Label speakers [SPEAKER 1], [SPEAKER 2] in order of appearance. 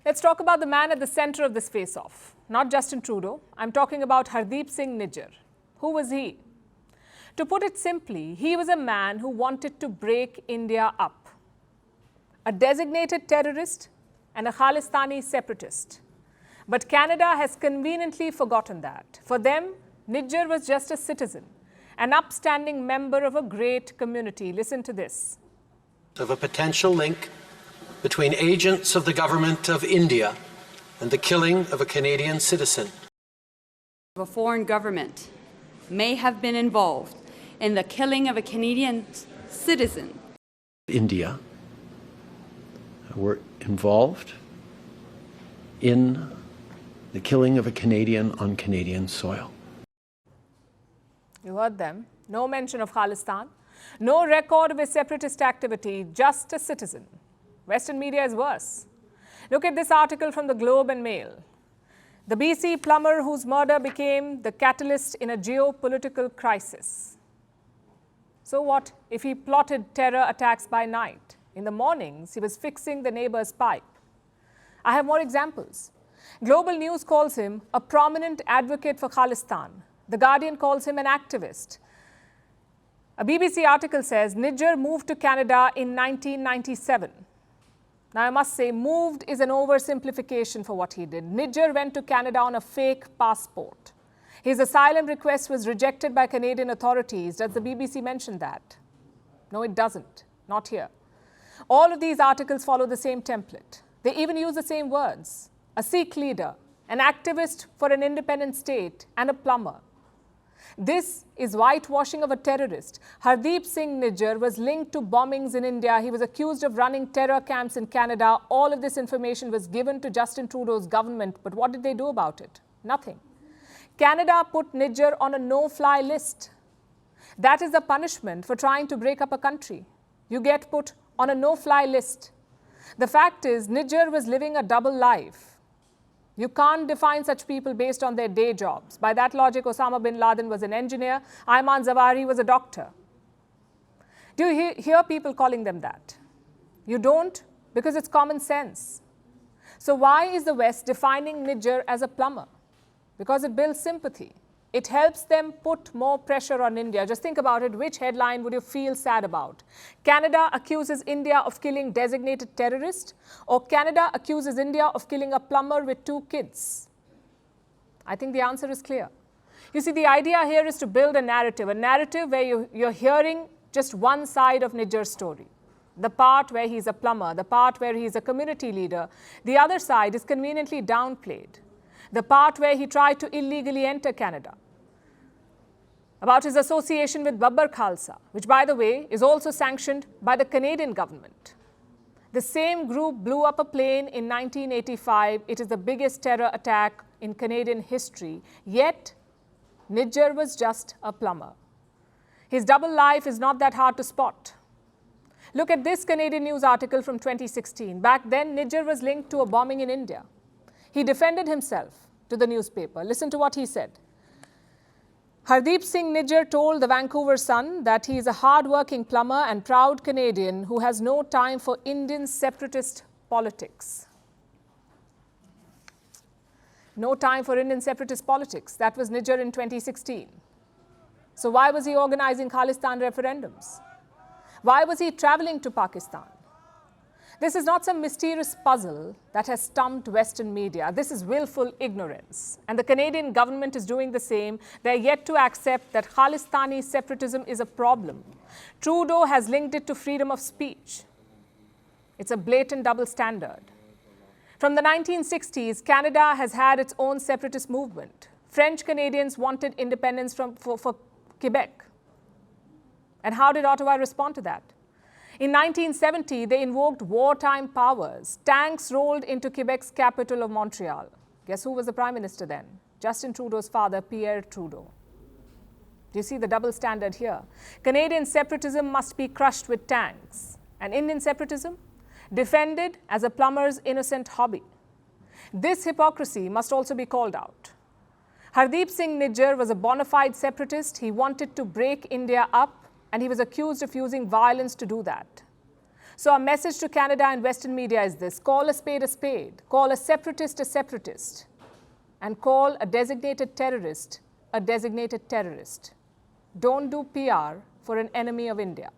[SPEAKER 1] Let's talk about the man at the center of this face-off. Not Justin Trudeau. I'm talking about Hardeep Singh Nijjar. Who was he? To put it simply, he was a man who wanted to break India up. A designated terrorist and a Khalistani separatist. But Canada has conveniently forgotten that. For them, Nijjar was just a citizen, an upstanding member of a great community. Listen to this.
[SPEAKER 2] Of a potential link between agents of the government of India and the killing of a Canadian citizen.
[SPEAKER 3] A foreign government may have been involved in the killing of a Canadian citizen.
[SPEAKER 2] India were involved in the killing of a Canadian on Canadian soil.
[SPEAKER 1] You heard them. No mention of Khalistan. No record of his separatist activity, just a citizen. Western media is worse. Look at this article from the Globe and Mail. The BC plumber whose murder became the catalyst in a geopolitical crisis. So what if he plotted terror attacks by night? In the mornings, he was fixing the neighbor's pipe. I have more examples. Global News calls him a prominent advocate for Khalistan. The Guardian calls him an activist. A BBC article says Nijjar moved to Canada in 1997. Now, I must say, moved is an oversimplification for what he did. Nijjar went to Canada on a fake passport. His asylum request was rejected by Canadian authorities. Does the BBC mention that? No, it doesn't. Not here. All of these articles follow the same template. They even use the same words. A Sikh leader, an activist for an independent state, and a plumber. This is whitewashing of a terrorist. Hardeep Singh Nijjar was linked to bombings in India. He was accused of running terror camps in Canada. All of this information was given to Justin Trudeau's government. But what did they do about it? Nothing. Canada put Nijjar on a no-fly list. That is the punishment for trying to break up a country. You get put on a no-fly list. The fact is, Nijjar was living a double life. You can't define such people based on their day jobs. By that logic, Osama bin Laden was an engineer. Ayman Zawahiri was a doctor. Do you hear people calling them that? You don't, because it's common sense. So why is the West defining Nijjar as a plumber? Because it builds sympathy. It helps them put more pressure on India. Just think about it. Which headline would you feel sad about? Canada accuses India of killing designated terrorist, or Canada accuses India of killing a plumber with 2 kids? I think the answer is clear. You see, the idea here is to build a narrative where you're hearing just one side of Nijjar's story. The part where he's a plumber, the part where he's a community leader. The other side is conveniently downplayed. The part where he tried to illegally enter Canada. About his association with Babbar Khalsa, which, by the way, is also sanctioned by the Canadian government. The same group blew up a plane in 1985. It is the biggest terror attack in Canadian history. Yet, Nijjar was just a plumber. His double life is not that hard to spot. Look at this Canadian news article from 2016. Back then, Nijjar was linked to a bombing in India. He defended himself to the newspaper. Listen to what he said. Hardeep Singh Nijjar told the Vancouver Sun that he is a hard-working plumber and proud Canadian who has no time for Indian separatist politics. No time for Indian separatist politics. That was Nijjar in 2016. So why was he organizing Khalistan referendums? Why was he traveling to Pakistan? This is not some mysterious puzzle that has stumped Western media. This is willful ignorance. And the Canadian government is doing the same. They're yet to accept that Khalistani separatism is a problem. Trudeau has linked it to freedom of speech. It's a blatant double standard. From the 1960s, Canada has had its own separatist movement. French Canadians wanted independence for Quebec. And how did Ottawa respond to that? In 1970, they invoked wartime powers. Tanks rolled into Quebec's capital of Montreal. Guess who was the Prime Minister then? Justin Trudeau's father, Pierre Trudeau. Do you see the double standard here? Canadian separatism must be crushed with tanks. And Indian separatism? Defended as a plumber's innocent hobby. This hypocrisy must also be called out. Hardeep Singh Nijjar was a bona fide separatist. He wanted to break India up, and he was accused of using violence to do that. So our message to Canada and Western media is this: call a spade, call a separatist, and call a designated terrorist a designated terrorist. Don't do PR for an enemy of India.